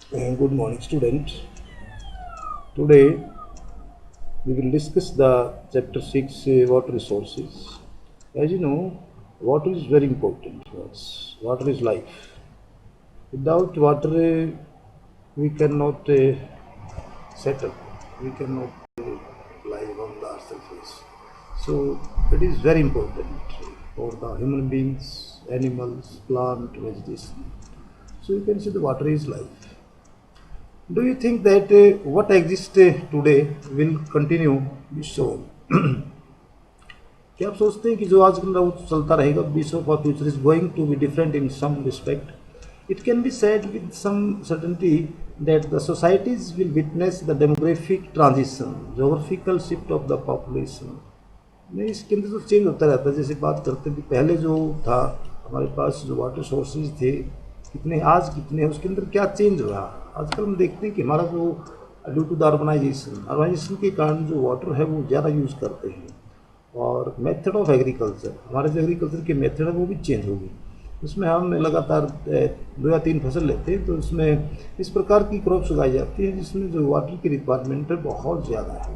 Good morning, student. Today we will discuss the chapter 6 water resources. As you know, water is very important for us. Water is life. Without water, we cannot settle. We cannot live on the earth surface. So it is very important for the human beings, animals, plant, vegetation. So you can say the water is life. Do you think that what exists today will continue be so? क्या आप सोचते हैं कि जो आज का चलता रहेगा बीस of our future is going to be different in some respect? It can be said with some certainty that the societies will witness the demographic transition, geographical shift of the population. नहीं, इसके अंदर तो change होता रहता है। जैसे बात करते थे पहले जो था हमारे पास जो वाटर सोर्सेज थे कितने, आज कितने, उसके अंदर क्या चेंज हुआ। आजकल हम देखते हैं कि हमारा जो ड्यू टू द अर्बनाइजेशन के कारण जो वाटर है वो ज़्यादा यूज़ करते हैं, और मेथड ऑफ एग्रीकल्चर, हमारे जो एग्रीकल्चर के मेथड है वो भी चेंज होगी। उसमें हम लगातार 2 या 3 फसल लेते हैं, तो उसमें इस प्रकार की क्रॉप्स उगाई जाती है जिसमें जो वाटर की रिक्वायरमेंट है बहुत ज़्यादा है।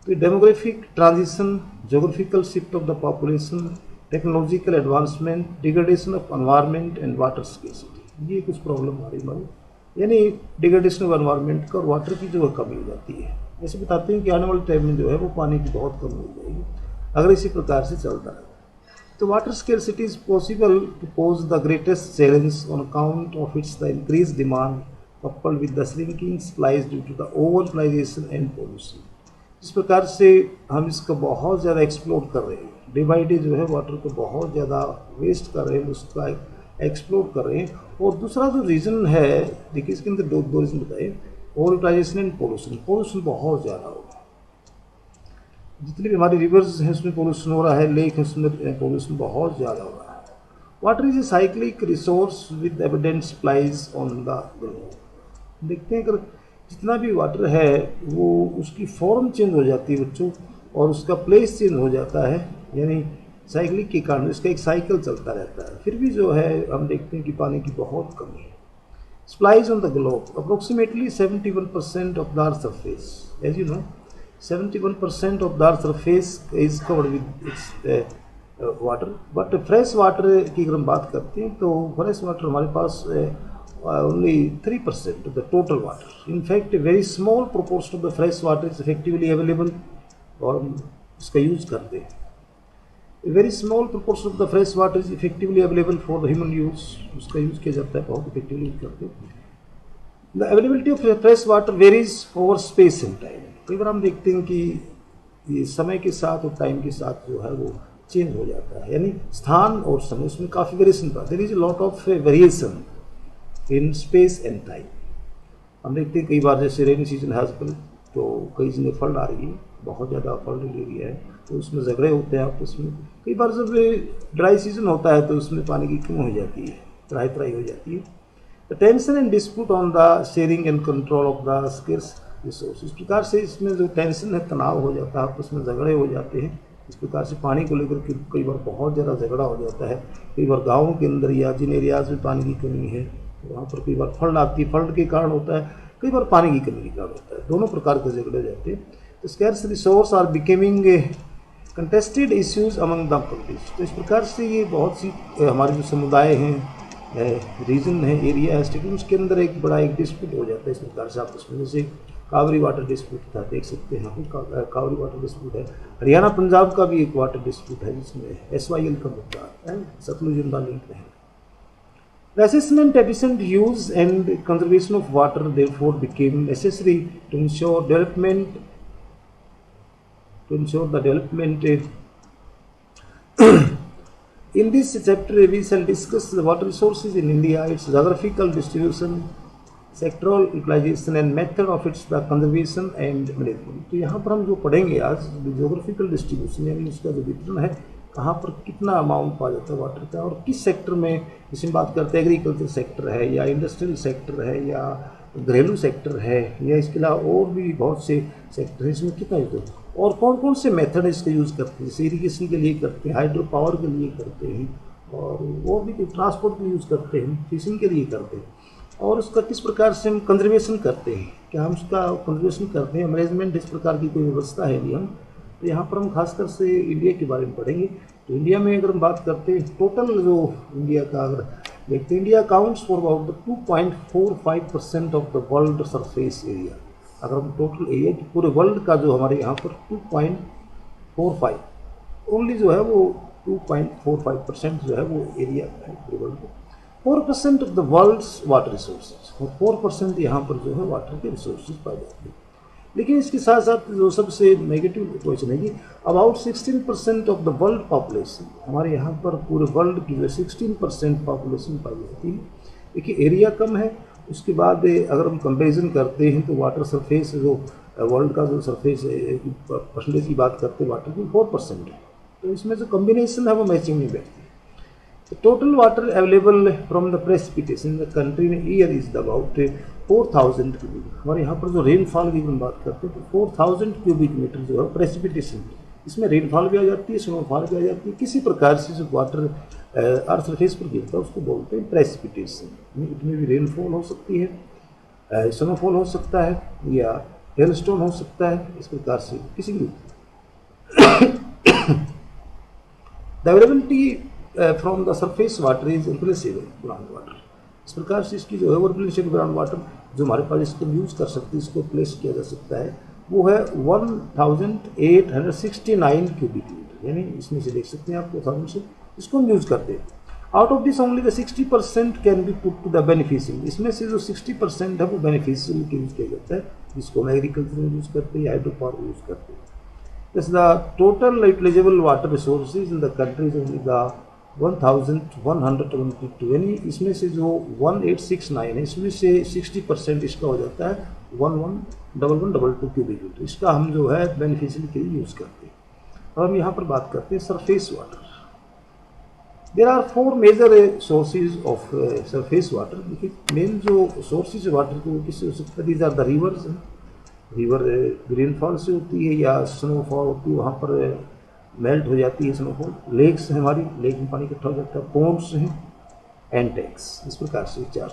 तो demographic transition, geographical shift of the population, technological advancement, degradation of environment and water scarcity, ये कुछ प्रॉब्लम हमारी यानी डिग्रेडेशन ऑफ एनवायरनमेंट का और वाटर की जो कमी हो जाती है। ऐसे बताते हैं कि आने वाले टाइम में जो है वो पानी की बहुत कमी हो जाएगी अगर इसी प्रकार से चलता है। तो water scarcity is possible to pose the greatest challenge on account of its the increased demand coupled with the shrinking supplies due to the overutilization and pollution। इस प्रकार से हम इसका बहुत ज़्यादा एक्सप्लोर कर रहे हैं, डे बाई डे जो है वाटर को बहुत ज़्यादा वेस्ट कर रहे हैं, उसका एक्सप्लोर कर रहे हैं। और दूसरा जो रीज़न है, देखिए इसके अंदर दो रीज़न बताए, ओवर यूटिलाइजेशन एंड पोल्यूशन बहुत ज़्यादा हो रहा है। जितने भी हमारी रिवर्स हैं उसमें पोल्यूशन हो रहा है, लेक है उसमें पोल्यूशन बहुत ज़्यादा हो रहा है। Water is a cyclic resource with evident supplies on the globe. देखते हैं अगर जितना भी वाटर है वो उसकी फॉर्म चेंज हो जाती है बच्चों, और उसका प्लेस चेंज हो जाता है, यानी साइक्लिक के कारण इसका एक साइकिल चलता रहता है। फिर भी जो है हम देखते हैं कि पानी की बहुत कमी है। Supplies on the globe approximately 71% of the earth surface, as you know 71% of the earth surface is covered with its water, but fresh water की अगर हम बात करते हैं तो fresh water हमारे पास only 3% of the total water. In fact, a very small proportion of the fresh water is effectively available और हम इसका यूज़ करते हैं। A very small proportion of the fresh water is effectively available for the human use, उसका use किया जाता है, बहुत इफेक्टिवली यूज़ करते हैं। The availability of fresh water varies over space and time। कई बार हम देखते हैं कि ये समय के साथ और टाइम के साथ जो है वो चेंज हो जाता है, यानी स्थान और समय उसमें काफ़ी वेरिएशन था। There is a lot of variation in space and time. हम देखते हैं कई बार जैसे रेनी सीजन है आजकल, तो कई जगह फ्लड आ रही है, बहुत ज़्यादा फ्लड एरिया है, तो उसमें झगड़े होते हैं आपस में। कई बार जब ड्राई सीजन होता है तो उसमें पानी की कमी हो जाती है, त्राही हो जाती है। The tension and dispute on the sharing and control of the scarce resource, इस प्रकार से इसमें जो टेंशन है, तनाव हो जाता है, आपस में झगड़े हो जाते हैं। इस प्रकार से पानी को लेकर के कई बार बहुत ज़्यादा झगड़ा हो जाता है। कई बार गाँवों के अंदर या जिन एरियाज में पानी की कमी है तो वहाँ पर कई बार फ्लड आती है, फ्लड के कारण होता है, कई बार पानी की कमी के कारण होता है, दोनों प्रकार के झगड़े हो जाते हैं। तो scarce resource are becoming contested issues among the countries. तो इस प्रकार से ये बहुत सी हमारे जो समुदाय हैं, रीजन है, एरिया है, स्टेट, उसके अंदर एक बड़ा एक डिस्प्यूट हो जाता है इस प्रकार से आपस में। जैसे कावेरी वाटर डिस्प्यूट था, देख सकते हैं यहाँ कावेरी वाटर डिस्प्यूट है। हरियाणा पंजाब का भी एक वाटर डिस्प्यूट है जिसमें SYL का मुद्दा है, सतलुज यमुना लिंक है। The assessment, efficient use and conservation of water therefore became necessary to ensure the development. In this chapter we shall discuss the water resources in India, its geographical distribution, sectoral utilization and method of its the conservation and management। तो यहाँ पर हम जो पढ़ेंगे आज geographical distribution, यानी उसका जो वितरण है, कहाँ पर कितना अमाउंट पाया जाता है वाटर का, और किस सेक्टर में, जिसमें बात करते हैं एग्रीकल्चर सेक्टर है या इंडस्ट्रियल सेक्टर है या घरेलू सेक्टर है, या इसके अलावा और भी बहुत से सेक्टर हैं, इसमें कितना यूज होता है और कौन कौन से मेथड इसका यूज़ करते हैं। जैसे इरीगेशन के लिए करते हैं, हाइड्रो पावर के लिए करते हैं, और भी ट्रांसपोर्ट के लिए यूज़ करते हैं, फिशिंग के लिए करते हैं। और उसका किस प्रकार से हम कंजर्वेशन करते हैं, क्या हम उसका कंजर्वेशन करते हैं, मैनेजमेंट इस प्रकार की कोई व्यवस्था है नियम। तो यहाँ पर हम खासकर से इंडिया के बारे में पढ़ेंगे। तो इंडिया में अगर हम बात करते हैं टोटल जो इंडिया का अगर देखते हैं, India accounts for about 2.45% of the world surface area. अगर हम टोटल एरिया की पूरे वर्ल्ड का जो हमारे यहाँ पर 2.45 ओनली जो है वो 2.45% जो है वो एरिया है पूरे वर्ल्ड में। 4% of the world's water resources, और 4% यहाँ पर जो है वाटर के रिसोर्सेज पाए जाते हैं। लेकिन इसके साथ साथ जो सबसे नेगेटिव क्वेश्चन है कि about 16% of the world population, हमारे यहाँ पर पूरे वर्ल्ड की जो 16% पॉपुलेशन पाई जाती है। देखिए एरिया कम है, उसके बाद अगर हम कंपेरिजन करते हैं तो वाटर सरफेस जो वर्ल्ड का जो सरफेस परसेंटेज की बात करते हैं वाटर की 4% है। तो इसमें जो कम्बिनेशन है वो मैचिंग नहीं बैठती। Total water available from the precipitation in the country in year is about 4000 cubic. हमारे यहाँ पर जो रेनफॉल की हम बात करते हैं तो 4000 क्यूबिक मीटर जो है प्रेसिपिटेशन, इसमें रेनफॉल भी आ जाती है, स्नोफॉल भी आ जाती है। किसी प्रकार से जो वाटर अर्थ सरफेस पर गिरता है उसको बोलते हैं प्रेसिपिटेशन। इसमें भी रेनफॉल हो सकती है, स्नोफॉल हो सकता है या हेलस्टोन हो सकता है। इस प्रकार से किसी भी the availability from the surface water is replaceable ground water. इस प्रकार से इसकी जो है रिप्लेसेबल ग्राउंड वाटर जो हमारे पास इसको यूज़ कर सकते हैं, इसको प्लेस किया जा सकता है, वो है 1869 क्यूबिक मीटर। यानी इसमें से देख सकते हैं आप 2000 से इसको हम यूज़ करते हैं। Out of this only the 60% can be put to the beneficial. इसमें से जो 60% है वो बेनिफिशियल के यूज़ किया जाता है, जिसको हम एग्रीकल्चर में यूज़ करते हैं या हाइड्रो पावर यूज़ करते हैं। Thus the total utilizable water resources in the country is only the 1122। यानी इसमें से जो 1869 है इसमें से 60% इसका हो जाता है 1122 क्यूबिक मीटर। इसका हम जो है बेनिफिशियल के लिए यूज़ करते हैं। अब हम यहाँ पर बात करते हैं surface water. There are 4 major sources of surface water. देखिए मेन जो सोर्सेज वाटर के वो किससे हो सकता है, these are the rivers. River rainfall से होती है या स्नोफॉल होती है, वहाँ पर मेल्ट हो जाती है स्नोफॉल। लेक्स हैं हमारी, लेक में पानी इकट्ठा हो जाता है। पोन्ड्स हैं एंड टैंक्स। इस प्रकार से 4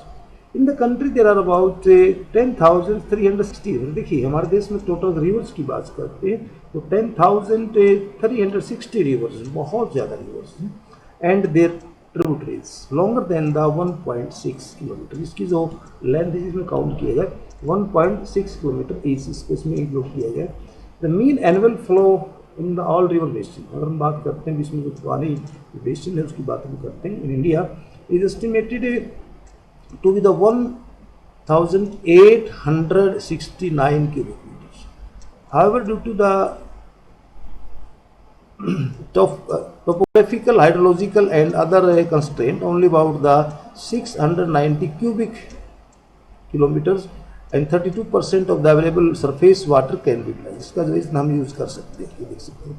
in the country there are about 10,360। देखिए हमारे देश में टोटल रिवर्स की बात करते हैं तो 10,360 रिवर्स, बहुत ज़्यादा रिवर्स हैं। And there tributaries longer than the 1.6 kilometre. इसकी जो लेंथ है जिसमें काउंट किया जाए 1.6 किलोमीटर इसको इसमें इंक्लूड किया गया। The mean annual flow in the all river basin, अगर हम बात करते हैं इसमें जो पानी बेसिन है उसकी बात हम करते हैं, in India is estimated to be the 1869 cubic metres. However due to the topographical, hydrological and other constraint, only about the 690 cubic kilometers and 32% of the available surface water can be utilized। इसका जो इसमें हम use कर सकते हैं, ये देख सकते हैं।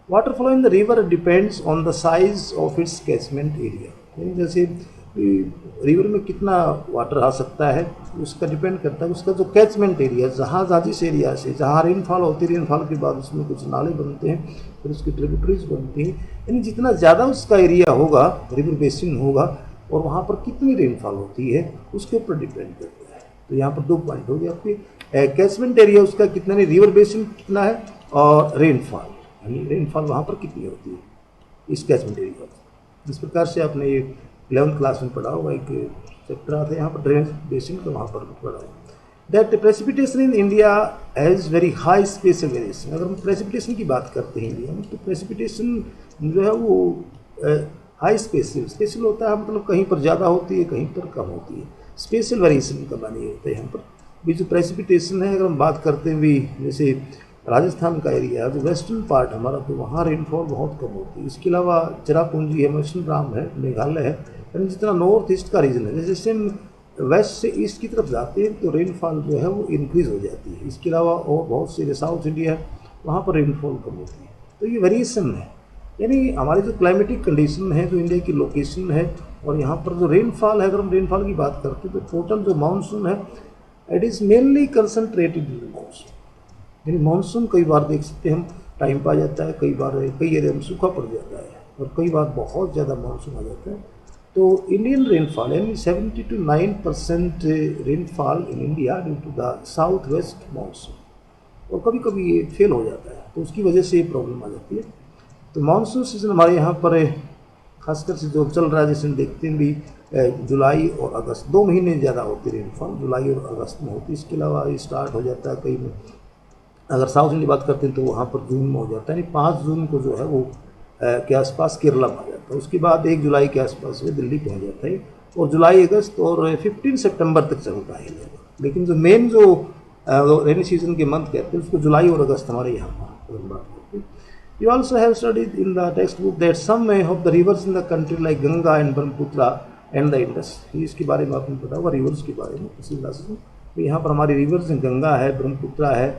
Water flow in the river depends on the size of its catchment area. यानी जैसे रिवर में कितना वाटर आ सकता है उसका डिपेंड करता है उसका जो कैचमेंट एरिया, जहाँ जिस एरिया से जहाँ रेनफॉल होती है, रेनफॉल के बाद उसमें कुछ नाले बनते हैं, फिर उसकी ट्रिब्यूटरीज बनती हैं। यानी जितना ज़्यादा उसका एरिया होगा, रिवर बेसिन होगा, और वहाँ पर कितनी रेनफॉल होती है उसके ऊपर डिपेंड करता है। तो यहाँ पर 2 पॉइंट हो गए आपके, कैचमेंट एरिया उसका कितना नहीं, रिवर बेसिन कितना है, और रेनफॉल यानी रेनफॉल वहाँ पर कितनी होती है इस कैचमेंट एरिया। इस प्रकार से आपने ये 11th क्लास में पढ़ा होगा, एक चैप्टर आता है यहाँ पर ड्रेनेज बेसिन का, वहाँ पर पढ़ा होगा। That precipitation in India has very high special variation. अगर हम प्रेसिपिटेशन की बात करते हैं इंडिया में तो प्रेसिपिटेशन जो है वो हाई स्पेशल होता है, मतलब कहीं पर ज़्यादा होती है कहीं पर कम होती है। स्पेशल वेरिएशन का मानी होता है यहाँ पर भी। जो प्रेसिपिटेशन है अगर हम बात करते हैं भी, जैसे राजस्थान का एरिया जो वेस्टर्न पार्ट हमारा, तो वहाँ रेनफॉल बहुत कम होती है। इसके अलावा चेरापूंजी है, मौसिनराम है, मेघालय है, यानी जितना नॉर्थ ईस्ट का रीजन है, जैसे हम वेस्ट से ईस्ट की तरफ जाते हैं तो रेनफॉल जो है वो इंक्रीज़ हो जाती है। इसके अलावा और बहुत से साउथ इंडिया है वहाँ पर रेनफॉल कम होती है। तो ये वेरिएशन है, यानी हमारी जो क्लाइमेटिक कंडीशन है, जो इंडिया की लोकेशन है, और यहाँ पर जो रेनफॉल है, अगर हम रेनफॉल की बात करते हैं तो टोटल जो मानसून है it is mainly concentrated in monsoon. यानी मानसून कई बार देख सकते हैं हम टाइम पर आ जाता है, कई बार कई एरिया में सूखा पड़ जाता है, और कई बार बहुत ज़्यादा मानसून आ जाता है। तो इंडियन रेनफॉल यानी 70 to 9% rainfall in India due to the south west monsoon, और कभी कभी ये फेल हो जाता है तो उसकी वजह से ये प्रॉब्लम आ जाती है। तो मानसून सीजन हमारे यहाँ पर खासकर से जो चल रहा है, जैसे हम देखते हैं भी जुलाई और अगस्त 2 महीने ज़्यादा होती है रेनफॉल, जुलाई और अगस्त में होती है। इसके अलावा ये स्टार्ट हो जाता है कई में, अगर साउथ इंडिया की बात करते हैं तो वहाँ पर जून में हो जाता है, यानी 5 जून को जो है वो के आसपास केरला में आ जाता है। उसके बाद 1 जुलाई के आसपास वो दिल्ली पहुँच जाता है, और जुलाई अगस्त और 15 सितंबर तक चलता है। लेकिन जो मेन जो रेनी सीजन के मंथ कहते हैं उसको जुलाई और अगस्त हमारे यहाँ पर बात करते हैं। You also have studied in the textbook that some of the rivers in the country like Ganga and Brahmaputra and the Indus, इसके बारे में आपने पता होगा रिवर्स के बारे में इसी क्लासेस में। तो यहाँ पर हमारी रिवर्स गंगा है, ब्रह्मपुत्रा है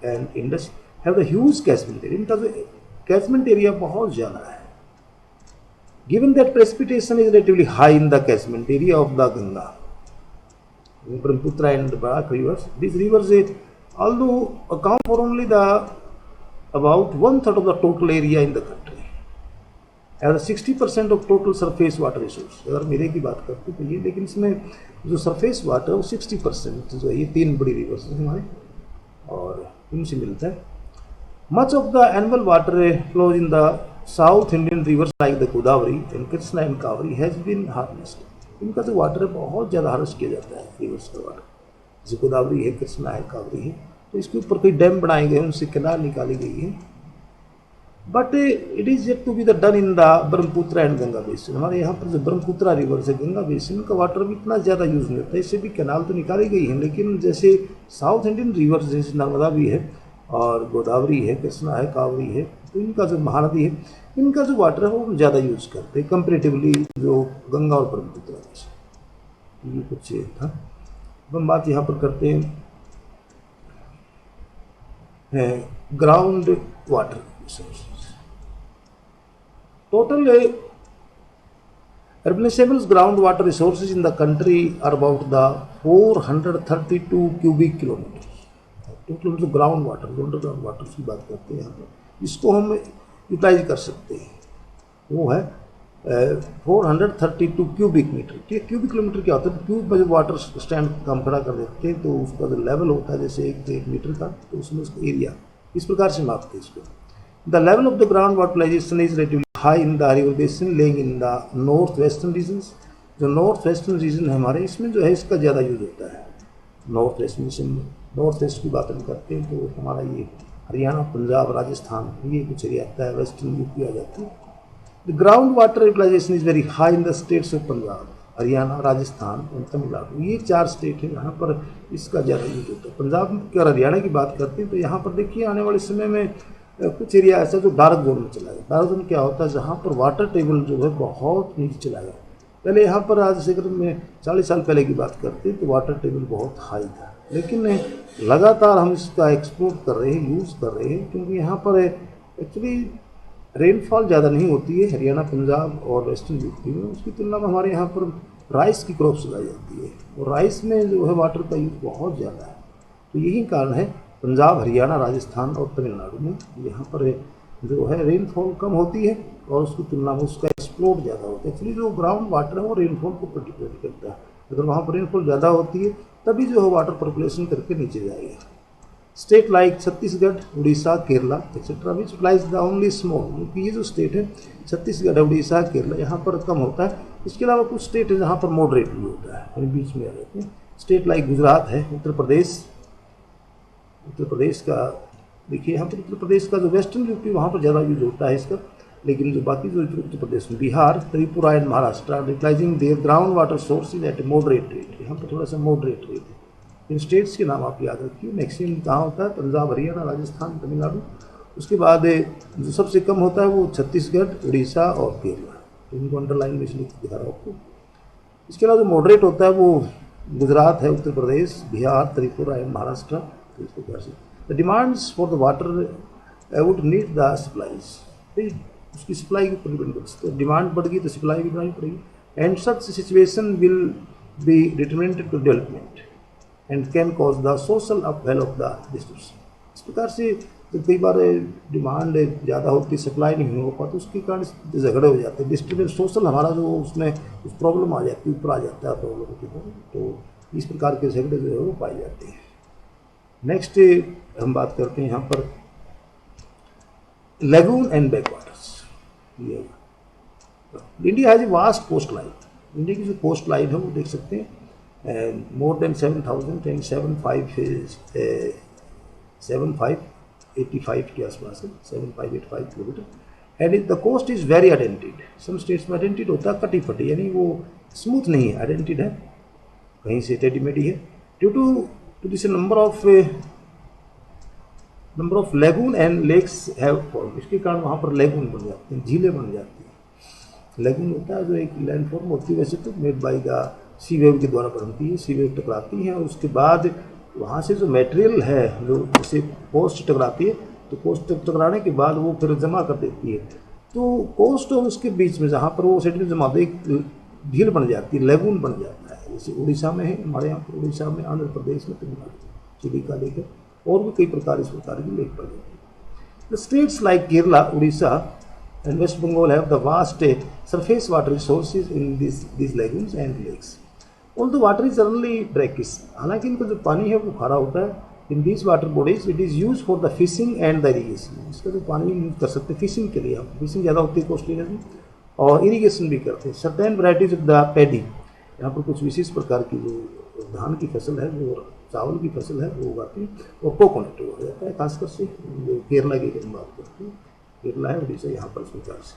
and Indus have the huge catchment area, इनका जो कैचमेंट एरिया बहुत ज़्यादा है। Given that precipitation is relatively high in the catchment area of the Ganga, Brahmaputra and the Barak rivers, these rivers although account for only the about 1/3 of the total area in the country, and 60% of total surface water resource। अगर मेरे की बात करते तो ये, लेकिन इसमें जो सरफेस वाटर वो 60% जो है ये 3 बड़ी रिवर्स हैं हमारे और इनसे मिलता है। Much of the annual water flows in the south Indian rivers like the Godavari and Krishna and Kaveri has been harvested. इनका जो वाटर है बहुत ज़्यादा हार्वेस्ट किया जाता है रिवर्स का वाटर, जैसे गोदावरी है, कृष्णा है, कावरी है, तो इसके ऊपर कई डैम बनाए गए हैं, उनसे कैनाल निकाली गई है। But it is yet to be the done in the Brahmaputra and Ganga basin. हमारे यहाँ पर जो ब्रह्मपुत्रा रिवर से गंगा बेसिन का वाटर भी इतना ज़्यादा यूज़ नहीं होता है, इससे भी कैनाल तो निकाली गई है, लेकिन जैसे साउथ इंडियन रिवर्स जैसे नर्मदा भी है और गोदावरी है, कृष्णा है, कावरी है, तो इनका जो महानदी है, इनका जो वाटर है वो ज़्यादा यूज़ करते हैं कंपेरेटिवली जो गंगा और ब्रह्मपुत्रा से। ये कुछ था। अब हम बात यहाँ पर करते हैं ground water resources. Total urbanizable groundwater resources in the country are about the 432 cubic kilometers। Total जो ग्राउंड वाटर, अंडरग्राउंड वाटर की बात करते हैं यहाँ पर, इसको हम यूटिलाइज कर सकते हैं, वो है 432 क्यूबिक मीटर। ठीक है, क्यूबिक किलोमीटर क्या होता है? क्यूब में जो वाटर स्टैंड हम खड़ा कर देते हैं तो उसका जो लेवल होता है जैसे 1 मीटर का, तो उसमें उसका एरिया इस प्रकार से मापते हैं इसको। The level of the ground waterization is relatively high in the river basin lying in the north western regions. जो नॉर्थ वेस्टर्न रीजन है हमारे, इसमें जो है इसका ज़्यादा यूज होता है। नॉर्थ वेस्ट में, नॉर्थ वेस्ट की बात हम करते हैं तो हमारा ये हरियाणा, पंजाब, राजस्थान, ये कुछ एरिया आता है, वेस्टर्न यूपी आ जाती है। The ground water utilisation is very high in the states of Punjab, Haryana, Rajasthan और तमिलनाडु। ये 4 स्टेट है यहाँ पर इसका ज़्यादा यूज होता है। पंजाब की और हरियाणा की बात करते हैं तो यहाँ पर देखिए आने वाले समय में कुछ एरिया ऐसा जो डार्क जोन में चला गया। डार्क जोन क्या होता है? जहाँ पर वाटर टेबल जो है बहुत नीचे चला गया। पहले यहाँ पर आज से अगर मैं 40 साल पहले की बात करते हैं तो वाटर टेबल बहुत हाई था, लेकिन लगातार हम इसका एक्सप्लोर कर रहे हैं, यूज़ कर रहे हैं, क्योंकि यहाँ पर एक्चुअली रेनफॉल ज़्यादा नहीं होती है हरियाणा, पंजाब और वेस्टर्न यूपी में। उसकी तुलना में हमारे यहाँ पर राइस की क्रॉप्स उगाई जाती है और राइस में जो है वाटर का यूज़ बहुत ज़्यादा है। तो यही कारण है पंजाब, हरियाणा, राजस्थान और तमिलनाडु में यहाँ पर जो है रेनफॉल कम होती है और उसकी तुलना में उसका एक्सप्लोर ज़्यादा होता है। एक्चुअली जो ग्राउंड वाटर है वो रेनफॉल को प्रेडिक्ट करता है। अगर वहाँ पर रेनफॉल ज़्यादा होती है तभी जो है वाटर पर्कुलेशन करके नीचे जाएगा। State like Chhattisgarh, Orissa, Kerala etcetera which lies the only small, क्योंकि ये जो स्टेट है छत्तीसगढ़, उड़ीसा, केरला, यहाँ पर कम होता है। इसके अलावा कुछ स्टेट है जहाँ पर मॉडरेटली होता है, यानी बीच में आ जाते हैं। स्टेट लाइक गुजरात है, उत्तर प्रदेश का देखिए यहाँ पर उत्तर प्रदेश का जो वेस्टर्न यूपी वहाँ पर ज़्यादा यूज होता है इसका, लेकिन जो बाकी जो उत्तर प्रदेश में Bihar, Tripura and Maharashtra utilising their ground water sources at moderate rate. यहाँ पर थोड़ा सा मॉडरेट रेट है। इन स्टेट्स के नाम आप याद रखिए। मैक्सिमम कहाँ होता है? पंजाब, हरियाणा, राजस्थान, तमिलनाडु। उसके बाद जो सबसे कम होता है वो छत्तीसगढ़, उड़ीसा और केरला। तो इनको अंडरलाइन में इसलिए दिखा रहा हूँ आपको। इसके अलावा जो मॉडरेट होता है वो गुजरात है, उत्तर प्रदेश, बिहार, त्रिपुरा एंड महाराष्ट्र। इस प्रकार से the demands for the water would need the supplies, उसकी सप्लाई के ऊपर डिपेंड करती है। डिमांड बढ़ गई तो सप्लाई भी बढ़ानी पड़ेगी। And such situation will be determinated to development and can cause the social upheaval of the district. इस प्रकार से तो कई बार डिमांड ज़्यादा होती, सप्लाई नहीं हो पाती, उसके कारण झगड़े हो जाते हैं, डिस्टर्बेंस सोशल हमारा जो उसमें कुछ प्रॉब्लम आ जाती है, ऊपर आ जाता है प्रॉब्लम के ऊपर, तो इस प्रकार के झगड़े जो है वो पाए जाते हैं। नेक्स्ट हम बात करते हैं यहाँ पर लेगून एंड बैकवाटर्स। ये India has a vast coast line. India की जो कोस्ट लाइन है वो देख सकते हैं मोर देन 7,075 के आसपास है, 7585 किलोमीटर। And the coast is very indented. Some states में आइडेंटिड होता है कटी फटी, यानी वो स्मूथ नहीं है, आइडेंटिड है, कहीं से टेढ़ी मेढ़ी है। Due to this number of lagoon and lakes have form. इसके कारण वहाँ पर लेगून बन जाते हैं, झीलें बन जाती हैं। लेगून होता है जो एक लैंड फॉर्म होती है, वैसे तो made by the sea wave के द्वारा बनती है, सी वेव टकराती है और उसके बाद वहाँ से जो मटेरियल है, जो जैसे कोस्ट टकराती है, तो कोस्ट टकराने के बाद वो फिर जमा कर देती है, तो कोस्ट और उसके बीच में जहाँ पर वो सेडिमेंट जमा होते एक झील बन जाती है, लेगून बन जाता है। जैसे उड़ीसा में है, हमारे यहाँ पर उड़ीसा में, आंध्र प्रदेश में, तमिलनाडु, चिलिका लेक है, और भी कई प्रकार इस प्रकार की लेक बन जाती है। The states like Kerala, Orissa and West Bengal have the vast surface water resources in these lagoons and lakes. Although water is generally brackish, हालांकि इनका जो पानी है वो खारा होता है, in these water bodies it is used for the fishing and the irrigation. इसका जो पानी यूज कर सकते हैं फिशिंग के लिए, हम फिशिंग ज़्यादा होती है कोस्टल एरिया में, और इरीगेशन भी करते हैं। Certain varieties of the paddy, यहाँ पर कुछ विशेष प्रकार की जो धान की फसल है, जो चावल की फसल है वो उगाती है, और कोकोनट हो जाता है, खासकर से जो केरला की हम बात करते हैं, केरला है, उड़ीसा, यहाँ पर इस प्रकार से।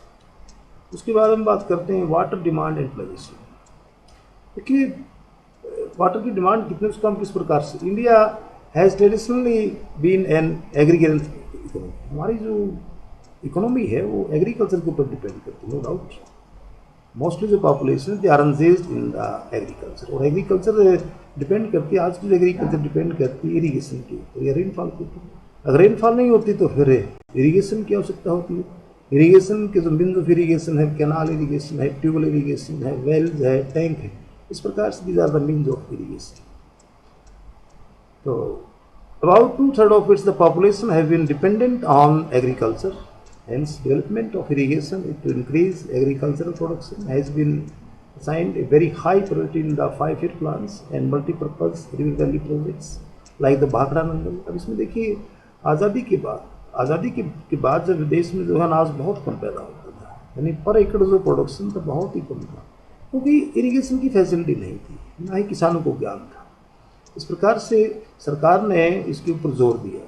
उसके बाद हम बात करते हैं वाटर डिमांड एंड प्लेजेशन। देखिए वाटर की डिमांड कितने उसका हम किस प्रकार से, India has traditionally been an agriculture economy. हमारी जो इकोनॉमी है वो एग्रीकल्चर के ऊपर डिपेंड करती है, नो डाउट। मोस्टली जो population they are engaged in the agriculture, और एग्रीकल्चर डिपेंड करती है, आज की जो एग्रीकल्चर डिपेंड करती है इरीगेशन के ऊपर या रेनफॉल के ऊपर। अगर रेनफॉल नहीं होती तो फिर इरीगेशन की आवश्यकता होती है। इरीगेशन के जो मीन्स ऑफ इरीगेशन है, कैनाल इरीगेशन है, ट्यूबवेल इरीगेशन है, वेल्स है, टैंक है, इस प्रकार से these are the means of irrigation. तो about 2/3 of its the population have been dependent on agriculture. Hence, development of irrigation to increase agricultural production has been assigned a very high priority in the 5-year plans and multi-purpose river valley projects like the Bhakra Nangal। अब इसमें देखिए आज़ादी के बाद जब देश में जो है अनाज बहुत कम पैदा होता था, यानी पर एकड़ जो प्रोडक्शन था बहुत ही कम था, क्योंकि इरिगेशन की फैसिलिटी नहीं थी, ना ही किसानों को ज्ञान था। इस प्रकार से सरकार ने इसके ऊपर जोर दिया,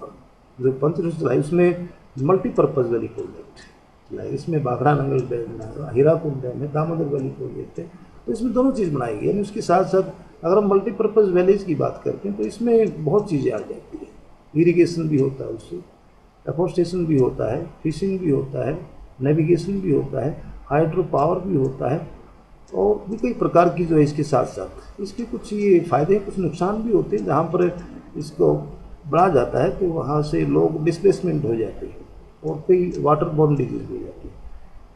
जो पंचवर्षीय चलाई उसमें मल्टीपर्पज़ वैली प्रोजेक्ट चलाए। इसमें बाघड़ा नंगल डैम है, हीराकुंड डैम है, दामोदर वैली प्रोजेक्ट है, तो इसमें दोनों चीज़ बनाई गई। यानी उसके साथ साथ अगर हम मल्टीपर्पज़ वैलीज की बात करते हैं तो इसमें बहुत चीज़ें आ जाती है, इरीगेशन भी होता है, उससे एफोरेस्टेशन भी होता है, फिशिंग भी होता है, नेविगेशन भी होता है, हाइड्रो पावर भी होता है, और भी कई प्रकार की जो है इसके साथ साथ इसके कुछ ये फ़ायदे कुछ नुकसान भी होते हैं। जहाँ पर इसको बढ़ा जाता है तो वहाँ से लोग डिस्प्लेसमेंट हो जाते हैं और कई वाटर बॉर्न डिजीज हो जाती है।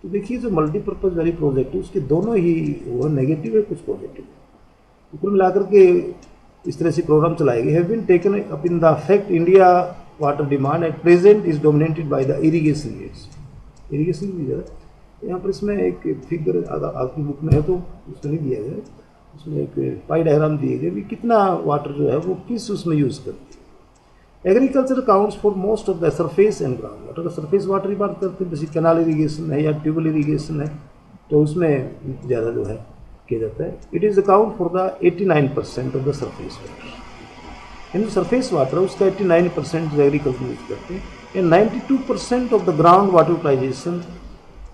तो देखिए जो मल्टीपर्पज़ वैली प्रोजेक्ट है उसके दोनों ही वो नेगेटिव है, कुछ पॉजिटिव है। कुल मिलाकर के इस तरह से प्रोग्राम चलाए गए। Have been taken up in the fact India water demand at present is dominated by the irrigation needs. Irrigation भी ज़्यादा यहाँ पर इसमें एक फिगर आपकी बुक में है तो उसमें नहीं दिया गया, उसमें एक पाई डायग्राम दिए गए भी कितना वाटर जो है वो किस उसमें यूज़ करती है। Agriculture counts for most of the surface and ground water. अगर सरफेस वाटर की बात करते हैं, जैसे कैनाल इरीगेशन है या ट्यूबवेल इरीगेशन है, तो उसमें ज़्यादा जो है किया जाता है। It is account for the 89% of the surface water. In surface water उसका 89% जो एग्रीकल्चर यूज करते हैं, and 92% of the ground water utilisation,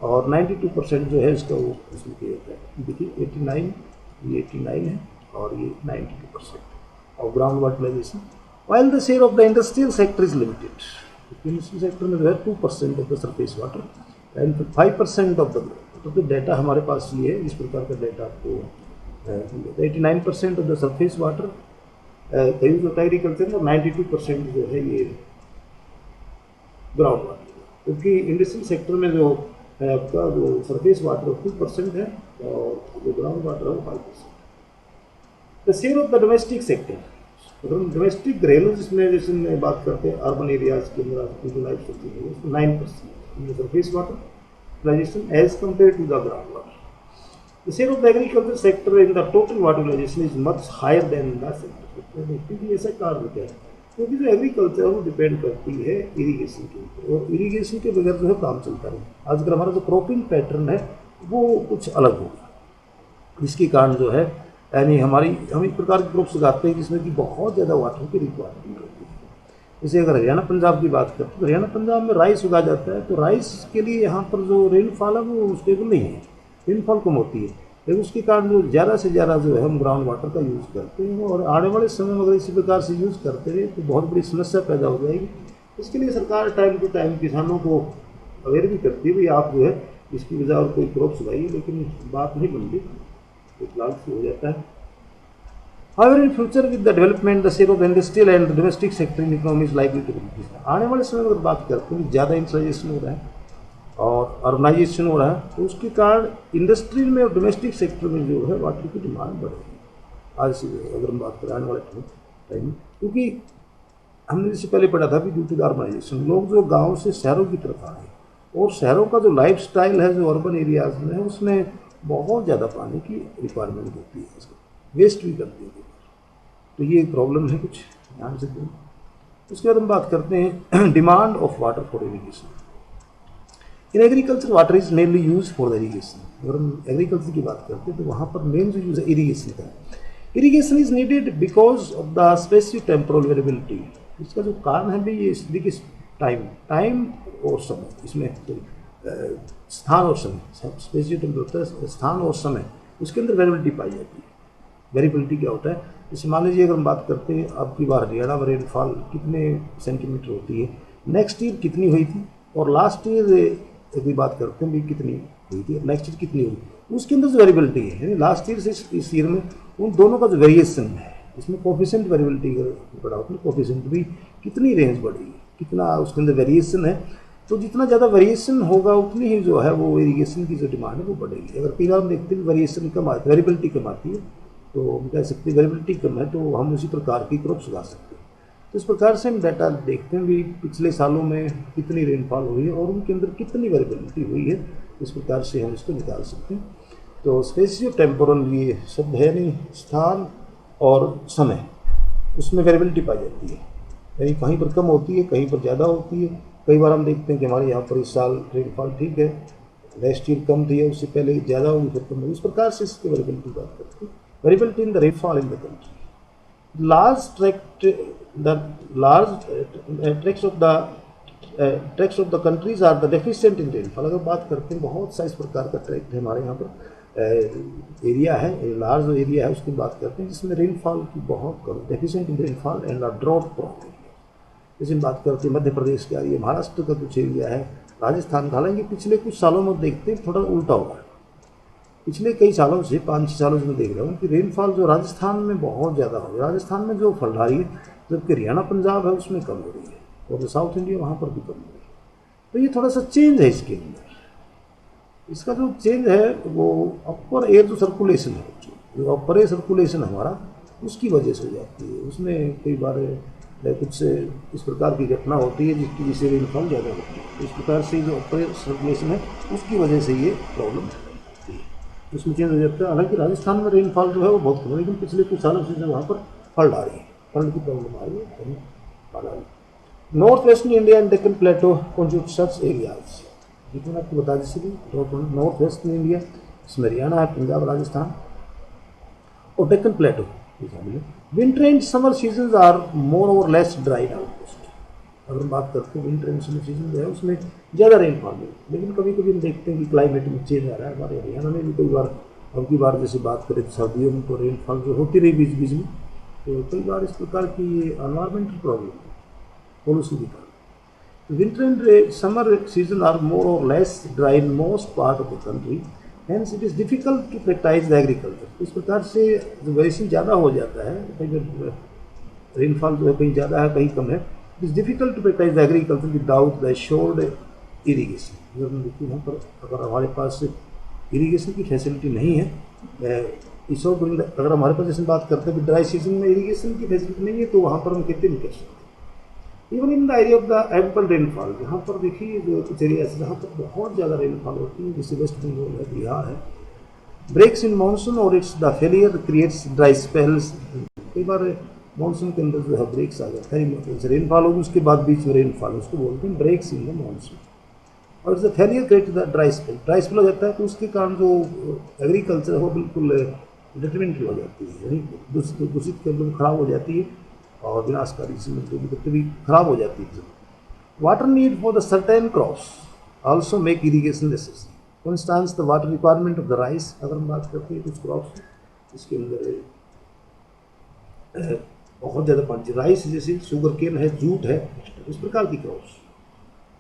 और 92% जो है इसका वो उसमें किया जाता है। देखिए 89, ये 89 है और ये 92% of ground water utilisation. While the share of the industrial sector is limited. Industrial sector में जो है 2% of the surface water and 5% of the, तो डेटा हमारे पास ये है, इस प्रकार का डेटा आपको 89% of the surface water use होता है एग्रीकल्चर में, और 92% जो है ये ग्राउंड वाटर, क्योंकि इंडस्ट्रियल सेक्टर में जो है आपका जो सरफेस वाटर 2% है और जो ग्राउंड वाटर है 5%। The share of the domestic sector, अगर हम डोमेस्टिक घरेलू जिसमें जैसे मैं बात करते हैं अर्बन एरियाज के अंदर आपकी जो लाइफ होती है उसमें 9% surface water utilization as compared to the groundwater. The share of the agriculture sector in the total water utilization is much higher than the sector. क्योंकि ऐसा कारण क्या है? क्योंकि जो एग्रीकल्चर है वो डिपेंड करती है इरीगेशन के ऊपर, और इरीगेशन के बगैर जो है काम चलता नहीं। आजकल हमारा जो क्रॉपिंग पैटर्न है वो कुछ अलग होगा, इसके कारण जो है यानी हम एक प्रकार के क्रॉप्स उगाते हैं जिसमें कि बहुत ज़्यादा वाटर की रिक्वायरमेंट होती है। जैसे अगर हरियाणा पंजाब की बात करें तो हरियाणा पंजाब में राइस उगाया जाता है, तो राइस के लिए यहाँ पर जो रेनफॉल है वो स्टेबल नहीं है, रेनफॉल कम होती है, लेकिन उसके कारण जो ज़्यादा से ज़्यादा जो है हम ग्राउंड वाटर का यूज़ करते हैं, और आने वाले समय में अगर इसी प्रकार से यूज़ करते रहे तो बहुत बड़ी समस्या पैदा हो जाएगी। इसके लिए सरकार टाइम टू टाइम किसानों को अवेयर भी करती है, भाई आप जो है इसकी वजह और कोई क्रॉप्स उगाइए, लेकिन बात नहीं बनती, एक लाख से हो जाता है। However, in future with the development, the share of the industrial and the domestic sector in economy is likely to increase. आने वाले समय में अगर बात करते हैं ज़्यादा इंडस्ट्रियलाइजेशन हो रहा है और अर्बनाइजेशन हो रहा है, तो उसके कारण इंडस्ट्रियल में और डोमेस्टिक सेक्टर में जो है वाटर की डिमांड बढ़ेगी। आज से अगर हम बात करें आने वाले टाइम में, क्योंकि हमने जैसे पहले पढ़ा था कि ड्यू टू द अर्बनाइजेशन लोग जो गाँव से शहरों की तरफ आ रहे हैं, और शहरों का जो लाइफ स्टाइल है जो अर्बन एरियाज में है उसमें बहुत ज़्यादा पानी की रिक्वायरमेंट होती है, इसको वेस्ट भी करती है, तो ये एक प्रॉब्लम है कुछ ध्यान से दें। उसके बाद हम बात करते हैं demand of water for irrigation. In agriculture water is mainly use for the irrigation. अगर हम एग्रीकल्चर की बात करते हैं तो वहाँ पर मेन जो यूज है इरीगेशन का। Irrigation is needed because of the specific temporal variability. इसका जो कारण है भाई ये देखिए टाइम और समय, इसमें स्थान और समय, स्पेसिफिक टेम्पोरल होता है स्थान और समय, उसके अंदर वेरिएबिलिटी पाई जाती है। वेरिएबिलिटी क्या होता है, जैसे मान लीजिए अगर हम बात करते हैं अब की बार हरियाणा में रेनफॉल कितने सेंटीमीटर होती है, नेक्स्ट ईयर कितनी हुई थी, और लास्ट ईयर की बात करते हैं भी कितनी हुई थी, नेक्स्ट ईयर कितनी हुई, उसके अंदर जो वेरिएबिलिटी है यानी लास्ट ईयर से इस ईयर में उन दोनों का जो वेरिएशन है, इसमें कोफिशिएंट वेरिएबिलिटी बड़ा होता है, कोफिशिएंट भी कितनी रेंज बढ़ी, कितना उसके अंदर वेरिएशन है, तो जितना ज़्यादा वेरिएशन होगा उतनी ही जो है वो इरीगेशन की जो डिमांड है वो बढ़ेगी। अगर कई बार हम देखते हैं वेरिएशन कम आती है, वेरिएबिलिटी कम आती है, तो हम कह सकते हैं वेरिएबिलिटी कम है तो हम उसी प्रकार की क्रॉप्स उगा सकते हैं। तो इस प्रकार से हम डाटा देखते हैं भी पिछले सालों में कितनी रेनफॉल हुई है और उनके अंदर कितनी वेरिएबिलिटी हुई है, इस प्रकार से हम इसको निकाल सकते हैं। तो स्पेसियो टेम्पोरल ये शब्द है नहीं, स्थान और समय, उसमें वेरिएबिलिटी पाई जाती है, यानी कहीं पर कम होती है कहीं पर ज़्यादा होती है। कई बार हम देखते हैं कि हमारे यहाँ पर इस साल रेनफॉल ठीक है, नेक्स्ट ईयर कम थी, उससे पहले ज़्यादा होगी फिर कम होगी, इस प्रकार से इसकी वेरिएबिलिटी बात करते हैं। Variability in the rainfall in the country. Tracts of the countries are the deficient in rainfall. अगर बात करते हैं बहुत सा इस प्रकार का ट्रैक्ट है हमारे यहाँ पर एरिया है, लार्ज एरिया है, उसकी बात करते हैं जिसमें रेनफॉल की बहुत कम, deficient in rainfall and drought prone. जैसे बात करते हैं मध्य प्रदेश का एरिया, महाराष्ट्र का कुछ एरिया है, राजस्थान का। हालांकि पिछले कुछ सालों में देखते हैं थोड़ा उल्टा हुआ है, पिछले कई सालों से 5-6 सालों से मैं देख रहा हूँ कि रेनफॉल जो राजस्थान में बहुत ज़्यादा हो रही है, राजस्थान में जो फल रही है, जबकि हरियाणा पंजाब है उसमें कम हो रही है, और जो साउथ इंडिया वहाँ पर भी कम हो रही है। तो ये थोड़ा सा चेंज है इसके अंदर। इसका जो चेंज है वो अपर एयर जो सर्कुलेशन है, जो अपर एयर सर्कुलेशन हमारा उसकी वजह से हो जाती है, उसमें कई बार कुछ इस प्रकार की घटना होती है जिसकी वजह से रेनफॉल ज़्यादा होती है। इस प्रकार से जो अपर एयर सर्कुलेशन है उसकी वजह से ये प्रॉब्लम है, उसमें चेंज हो जाता है। हालांकि राजस्थान में रेनफॉल जो है वो बहुत कम है, लेकिन पिछले कुछ सालों से जो वहाँ पर फ्लड आ रही है, फ्लड की प्रॉब्लम आ रही है। North western India and Deccan plateau constitute such areas, जितने मैं आपको बता दीजिए नॉर्थ वेस्टर्न इंडिया इसमें हरियाणा है, पंजाब, राजस्थान और Deccan plateau. Winter and summer season are more or less dry outpost. अगर हम बात करते हैं विंटर एंड समर सीजन जो है उसमें ज़्यादा रेनफॉल है, लेकिन कभी कभी हम देखते हैं कि क्लाइमेट में चेंज आ रहा है। हमारे हरियाणा में भी कई बार अब की बार जैसे बात करें सर्दियों में तो रेनफॉल जो होती रही बीच बीच में, तो कई बार इस प्रकार की एनवायरमेंटल प्रॉब्लम है पॉल्यूशन के कारण। Winter and summer season are more or less dry in most part of the country, hence it is difficult to practise the agriculture. इस प्रकार से जो वेरिएशन ज़्यादा हो जाता है, कहीं रेनफॉल जो है कहीं ज़्यादा है कहीं कम है, it is difficult to practise the agriculture without the assured irrigation. अगर हम देखिए यहाँ पर अगर हमारे पास इरीगेशन की फैसिलिटी नहीं है, इस और अगर हमारे पास जैसे बात करते हैं ड्राई सीजन में इरीगेशन की फैसिलिटी नहीं है तो वहाँ पर हम खेती नहीं कर सकते। Even in the area of the ample rainfall, जहाँ पर देखिए जो कुछ एरिया है जहाँ पर बहुत ज़्यादा रेनफॉल होती है, जैसे वेस्ट बंगाल है, बिहार है, ब्रेक्स इन मानसून और it's the failure creates dry spells. कई बार मानसून के अंदर जो है ब्रेक्स आ जाता है, रेनफॉल होगी उसके बाद बीच में रेनफॉल, उसको बोलते हैं ब्रेक्स इन द मानसून, और it's the failure create the dry spell हो जाता है, तो उसके कारण जो एग्रीकल्चर है वो बिल्कुल डिटरमिनेटरी हो जाती है, यानी दूषित के अंदर खराब हो जाती है और विनाशकारी से भी खराब हो जाती है। Water need for the certain crops also make irrigation necessary. For instance the water requirement of the rice, अगर हम बात करते हैं कुछ क्रॉप्स इसके अंदर बहुत ज़्यादा पानी, राइस जैसे शुगर केन है, जूट है, इस प्रकार की क्रॉप्स।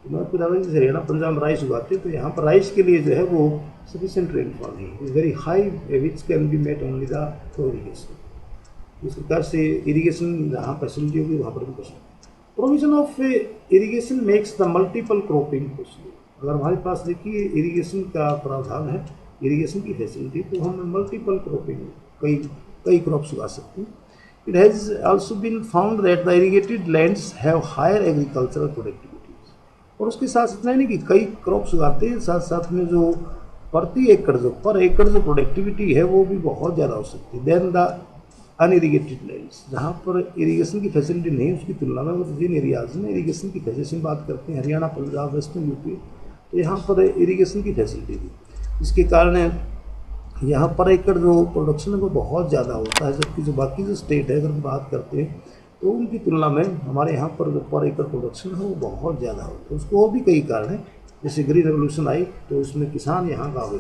तो आपको बता दें जैसे हरियाणा पंजाब में राइस उगाते हैं तो यहाँ पर राइस के लिए जो है वो सफिशिएंट रेनफॉल नहीं है, very high which can be met only the through irrigation. इस प्रकार से इरीगेशन जहाँ फैसिलिटी होगी वहाँ पर भी कर सकते। Provision of irrigation makes the multiple cropping possible. अगर हमारे पास देखिए इरीगेशन का प्रावधान है, इरीगेशन की फैसिलिटी, तो हम मल्टीपल क्रॉपिंग कई क्रॉप्स उगा सकते हैं। It has also been found that the irrigated lands have higher agricultural productivity। और उसके साथ इतना नहीं कि कई क्रॉप्स उगाते हैं, साथ साथ में जो पर एकड़ जो प्रोडक्टिविटी है वो भी बहुत ज़्यादा हो सकती है देन द अनइरीगेटेड लैंड्स। जहाँ पर इरीगेशन की फैसिलिटी नहीं उसकी तुलना में वो जिन एरियाज में इरीगेशन की फैसिलिटी बात करते हैं, हरियाणा पंजाब वेस्टर्न यूपी, तो यहाँ पर इरीगेशन की फैसिलिटी थी, इसके कारण यहाँ पर एकड़ जो प्रोडक्शन है वो बहुत ज़्यादा होता है, जबकि जो बाकी जो स्टेट है अगर हम बात करते हैं तो उनकी तुलना में हमारे यहाँ पर जो पर एकड़ प्रोडक्शन है वो बहुत ज़्यादा होता है। उसको और भी कई कारण है, जैसे ग्रीन रेवोल्यूशन आई तो उसमें किसान यहाँ का हुए।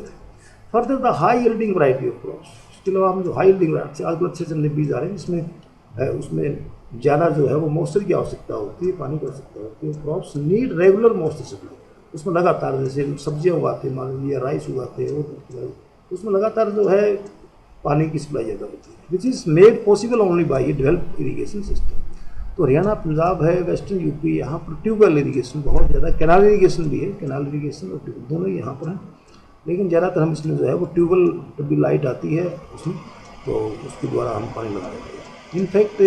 Further the high yielding variety of crops, इसके अलावा हम जो हाई यील्डिंग वैरायटी आजकल अच्छे चलने बीज आ रहे हैं जिसमें उसमें ज़्यादा जो है वो मॉइस्चर की आवश्यकता होती है, पानी की आवश्यकता होती है। Crops need regular moisture supply, उसमें लगातार जैसे सब्जियाँ उगाते हैं, मान लीजिए राइस उगाते हैं, उसमें लगातार जो है पानी की सप्लाई ज़्यादा होती है, which is made possible only by A developed irrigation system. तो हरियाणा पंजाब है, वेस्टर्न यूपी, यहाँ पर ट्यूबवेल इरीगेशन बहुत ज़्यादा, कैनाल इरीगेशन भी है, कैनाल इरीगेशन और ट्यूबवेल दोनों ही यहाँ पर हैं, लेकिन ज़्यादातर हम इसमें जो है वो ट्यूबवेल जब भी लाइट आती है उसमें तो उसके द्वारा हम पानी लगा देते हैं। In fact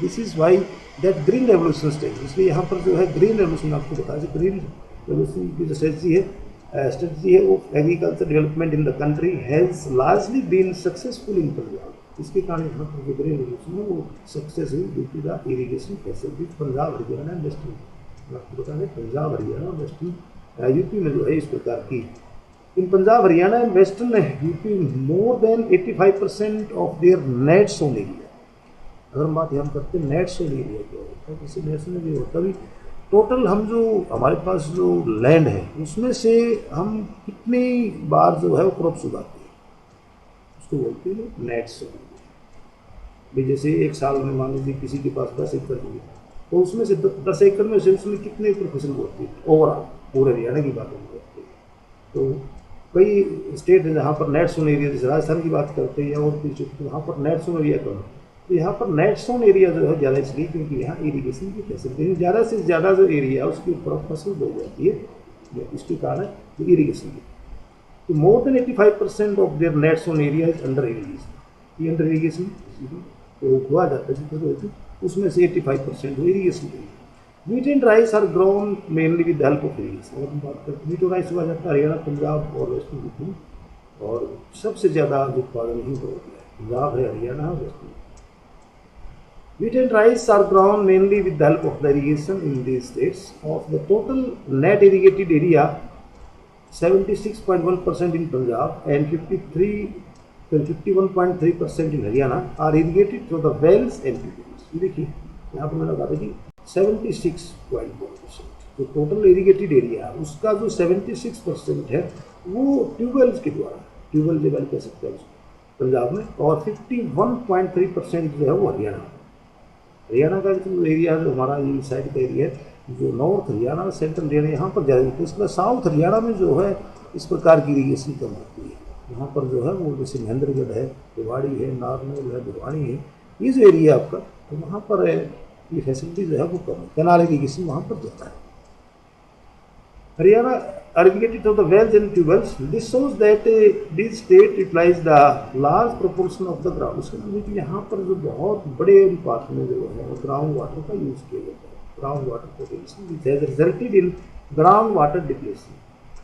this is why that green revolution stage, इसलिए यहाँ पर जो है ग्रीन रेवोल्यूशन आपको बताया, ग्रीन रेवोल्यूशन की जो स्ट्रेटजी है of agriculture development in the country has largely been successful in Punjab. इसके कारण यहाँ पर जो ग्रीन रेवोल्यूशन है वो सक्सेस हुई due to the irrigation facility. Punjab Haryana western, आपको बता दें पंजाब हरियाणा वेस्टर्न यूपी में जो है इस प्रकार की, in Punjab Haryana and western UP more than 85% of their net sown area. अगर हम बात यहाँ करते हैं नेट सोन एरिया क्या होता है, जैसे नेट सोन एरिया होता भी टोटल हम जो हमारे पास जो लैंड है उसमें से हम कितनी बार जो है वो क्रॉप्स उगाते हैं उसको बोलते हैं नेट सोन। भी जैसे एक साल में मान लीजिए किसी के पास 10 एकड़ है तो उसमें से 10 एकड़ में से उसमें कितने एकड़ फसल होती है ओवरऑल पूरे हरियाणा की बात हम करते हैं। तो कई स्टेट है जहाँ पर नेट सोन एरिया, जैसे राजस्थान की बात करते हैं या और कुछ, वहाँ पर नेट सोन एरिया कम है। तो यहाँ पर नेट सोन एरिया जो है ज़्यादा इसलिए क्योंकि यहाँ इरीगेशन की फैसिलिटी ज़्यादा से ज़्यादा जो एरिया है उसके ऊपर फसल हो जाती है, इसके कारण तो इरीगेशन की तो more than 85% of their net sown area is under irrigation. ये अंडर इरीगेशन तो हुआ जाता है उसमें से 85% irrigation area. Wheat and rice are grown mainly with help of irrigation. अगर हम बात करते हैं वीट और राइस हुआ जाता है हरियाणा पंजाब और वेस्टर्न यूपी में, और सबसे ज़्यादा उत्पादन ही हो गया पंजाब है, Haryana western. Wheat and rice are grown mainly with the help of the irrigation in these states. Of the total net irrigated area, 76.1% in Punjab and 51.3% in Haryana are irrigated through the wells and tubewells। ये देखिए यहाँ पर मैंने कहा था कि 76.1% जो total irrigated area है उसका जो 76% है वो ट्यूबवेल्स के द्वारा, ट्यूबवेल जो कह सकते हैं पंजाब में, और 51.3% जो है वो हरियाणा का जो एरिया है, जो हमारा ये साइड का एरिया है जो नॉर्थ हरियाणा सेंट्रल हरियाणा यहाँ पर ज़्यादा होती है। इसके बाद साउथ हरियाणा में जो है इस प्रकार की इरीगेशन कम होती है। यहाँ पर जो है वो जैसे महेंद्रगढ़ है, रेवाड़ी है, नारनौल है, भिवानी है, ये जो एरिया आपका तो वहाँ पर ये फैसिलिटी जो है वो कम है, कैनाल इरीगेशन वहाँ पर ज़्यादा है। Haryana irrigated through the wells and tubes. This shows that this state utilize the large proportion of the ground. इसका मतलब कि यहाँ पर जो बहुत बड़े अनुपात में जो है ग्राउंड वाटर का यूज किया जाता है, ground water potential which has resulted in ground water depletion,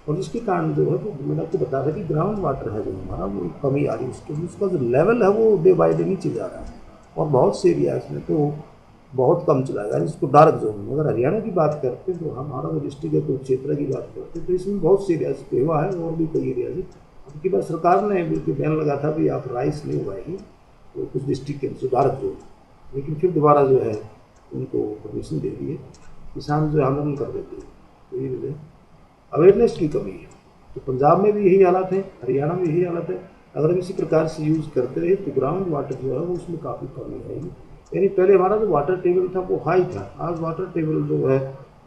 और जिसके कारण जो है वो मैंने आपको बताया था कि ग्राउंड वाटर है जो हमारा वो कमी आ रही है, उसका जो लेवल है वो डे बाई डे नीचे जा रहा है, और बहुत से एरियाज में तो बहुत कम चला गया, इसको डार्क जोन में। अगर हरियाणा की बात करते हैं तो हमारा जो डिस्ट्रिक्ट है तो क्षेत्र की बात करते हैं तो इसमें बहुत से एरियाज पे हुआ है, और भी कई एरियाज है। अब की बार सरकार ने बिल्कुल बैन लगा था कि आप राइस नहीं उगाएगी तो कुछ डिस्ट्रिक्ट के अंदर डार्क जोन, लेकिन फिर दोबारा जो है उनको परमिशन दे दी है, किसान जो आंदोलन कर देते हैं, तो ये वजह अवेयरनेस की कमी है। तो पंजाब में भी यही हालत है, हरियाणा में यही हालत है। अगर हम इसी प्रकार से यूज़ करते रहे तो ग्राउंड वाटर जो है वो उसमें काफ़ी कमी आएगी। यानी पहले हमारा जो वाटर टेबल था वो हाई था, आज वाटर टेबल जो है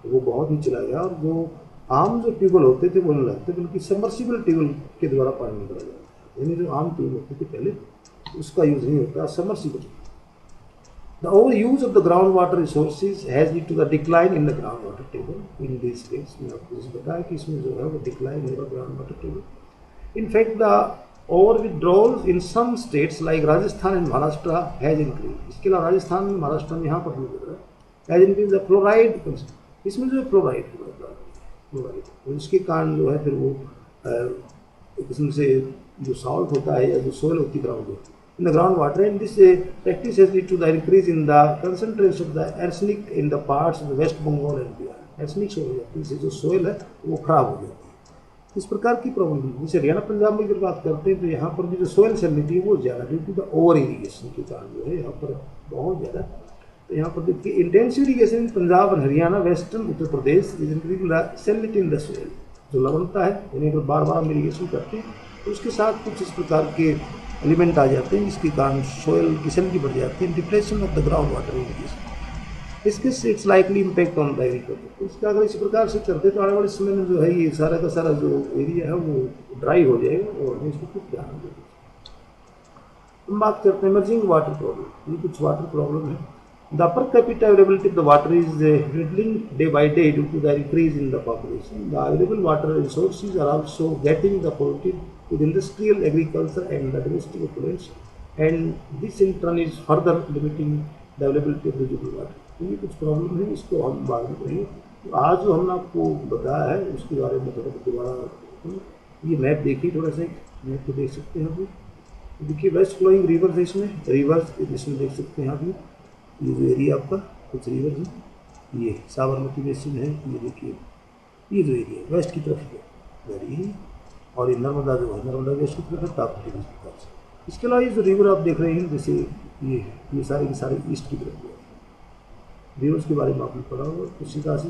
वो बहुत ही चला गया, और जो आम जो ट्यूबवेल होते थे वो नहीं लगते, बल्कि सबमर्सिबल ट्यूबवेल के द्वारा पानी निकला जाता है। यानी जो आम ट्यूबवेल होते थे पहले उसका यूज़ नहीं होता, submersible. The overuse of the groundwater resources has led to the decline in the groundwater table in these states. मैंने आपको जैसे बताया कि इसमें जो है वो डिक्लाइन होगा groundwater table. In fact, the over withdrawals in some states like Rajasthan and Maharashtra has increased. इसके अलावा राजस्थान में, महाराष्ट्र में यहाँ पर भी हो रहा है, has increased the fluoride content. इसमें जो है फ्लोराइड, और इसके कारण जो है फिर वो एक किस्म से जो सॉल्ट होता है या जो सोयल होती है ground in the groundwater, and this practice has led to the increase in the concentration of the arsenic in the parts of the West Bengal and Bihar. arsenic से हो जाती है, इससे जो सोयल है वो खराब हो जाती है। इस प्रकार की प्रॉब्लम, जैसे हरियाणा पंजाब में अगर बात करते हैं तो यहाँ पर भी जो सोयल सैलिनिटी है वो ज़्यादा, due to the over irrigation के कारण जो है यहाँ पर बहुत ज़्यादा। तो यहाँ पर देखिए इंटेंसिव इरीगेशन इन पंजाब और Haryana, western Uttar Pradesh is increasing the salinity in the soil. जो लवणता है यानी अगर बार बार हम इरीगेशन करते हैं तो उसके साथ कुछ इस प्रकार के एलिमेंट आ जाते हैं जिसके कारण सोयल की सैलिनिटी बढ़ जाती है, depression of the ground water irrigation. इसके it's likely impact on the agriculture. तो इसका अगर इसी प्रकार से करते तो आने वाले समय में जो है ये सारा का सारा जो एरिया है वो ड्राई हो जाएगा, और हमें इसको कुछ ध्यान देना। हम बात करते हैं इमर्जिंग वाटर प्रॉब्लम। ये कुछ वाटर प्रॉब्लम है। The per capita availability of the water is dwindling day by day due to the increase in the population. The available water resources are also getting the polluted with industrial agriculture and the domestic effluents, and this in turn is further limiting the availability of renewable water. तो ये कुछ problem है, इसको हम बाद में करेंगे। तो आज जो हमने आपको बताया है उसके बारे में थोड़ा दोबारा ये मैप देखिए, थोड़ा सा मैप को देख सकते हैं अभी। देखिए वेस्ट फ्लोइंग रिवर्स, इसमें रिवर्स इसमें देख सकते हैं अभी। ये जो एरिया आपका कुछ रिवर है, ये साबरमती बेसिन है, ये देखिए ये जो एरिया वेस्ट की तरफ है, और ये नर्मदा जो है नर्मदा वेस्ट की तरफ है ताप्ती के प्रकार से। इसके अलावा ये जो रिवर आप देख रहे हैं जैसे ये सारे के सारे ईस्ट की तरफ है। रिवर्स के बारे में आपने पढ़ा होगा कुछ सीधा से।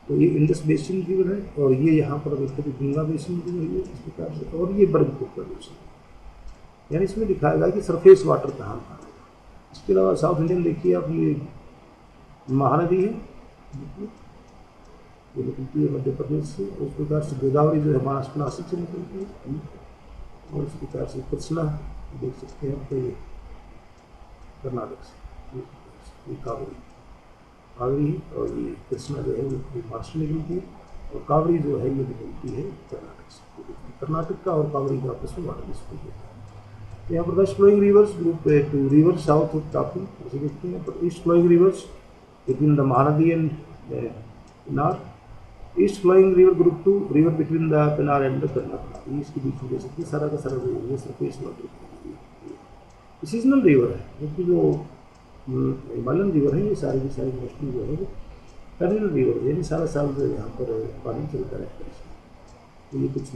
तो ये इंडस बेसिन रिवर है, और ये यहाँ पर देखते गंगा बेसिन रिवर है इस प्रकार से, और ये ब्रह्मपुत्र बेसिन। यानी इसमें दिखाया गया कि सरफेस वाटर कहाँ था। इसके अलावा साउथ इंडियन देखिए आप, ये महानदी है, ये निकलती है मध्य प्रदेश से, उस प्रकार से गोदावरी जो है महाराष्ट्र नासिक से निकलती है, और इस प्रकार से कृष्णा देख सकते हैं आपको ये कर्नाटक से, ये कावेरी है, और ये कृष्णा जो है वो महाराष्ट्र निकलती है, और कावेरी जो है ये निकलती है कर्नाटक से। कर्नाटक का और कावेरी का आपस में वाटर डिस्प्यूट होता है। यहाँ पर west flowing rivers group two river south of Tapi जैसे देखते हैं, पर east flowing rivers between the Mahanadi and Pennar. East flowing river group two river between the Pennar and the Karnataka. इसके बीच में जैसे कि सारा का सारा जो है सरफेस वाटर सीजनल रिवर है, क्योंकि जो हिमालयन रिवर है ये सारी की सारी मोस्टली जो है वो टर्मिनल रिवर है, यानी सारा साल जो यहाँ पर पानी चलता रहता है। तो ये कुछ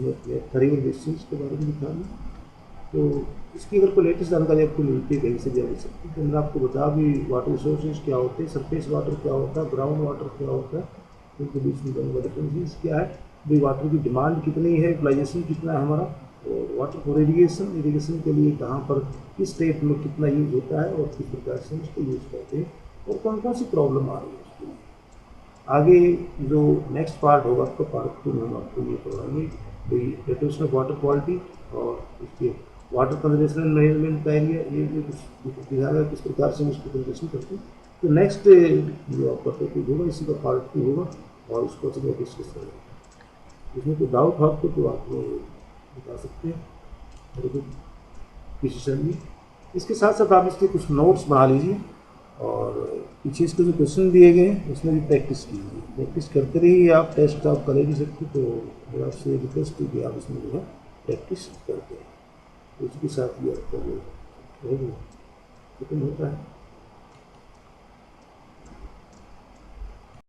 रिवर बेसिन के बारे में दिखा है। तो इसकी अगर कोई लेटेस्ट जानकारी आपको मिलती है कहीं से भी मिल सकती है, तो मैंने आपको बताया भी वाटर रिसोर्सेज क्या होते हैं, सरफेस वाटर क्या होता है, ग्राउंड वाटर क्या होता है, उनके बीच में दोनों का डिफरेंस क्या है, भी वाटर की डिमांड कितनी है, यूटिलाइजेशन कितना है हमारा, और वाटर फॉर इरीगेशन के लिए कहाँ पर किस स्टेट में कितना यूज़ होता है और किस प्रकार से उसको यूज़ करते हैं, और कौन कौन सी प्रॉब्लम आ रही है उसके लिए। आगे जो नेक्स्ट पार्ट होगा आपका पार्ट 2 में हम आपको ये पढ़ाएंगे डेफिनेशन ऑफ वाटर क्वालिटी और उसके वाटर कंजर्वेशन एंड मैनेजमेंट का एरिया, ये कुछ दिखाएगा किस प्रकार से हम उसको कंजर्वेशन करते हैं। तो नेक्स्ट जो आपका टॉपिक होगा इसी का पार्ट 2 होगा, और उसको डिस्कस करेंगे। इसमें कोई डाउट हो आपको तो आप बता सकते हैं मेरे को किसी से भी। इसके साथ साथ आप इसके कुछ नोट्स बना लीजिए और पीछे इसके जो क्वेश्चन दिए गए हैं उसमें भी प्रैक्टिस कीजिए। प्रैक्टिस करते रहिए, आप टेस्ट आप कर ही नहीं सकते, तो मेरा आपसे रिक्वेस्ट है कि आप इसमें जो है प्रैक्टिस करते हैं। तो इसके साथ ही आपका जो खत्म होता है।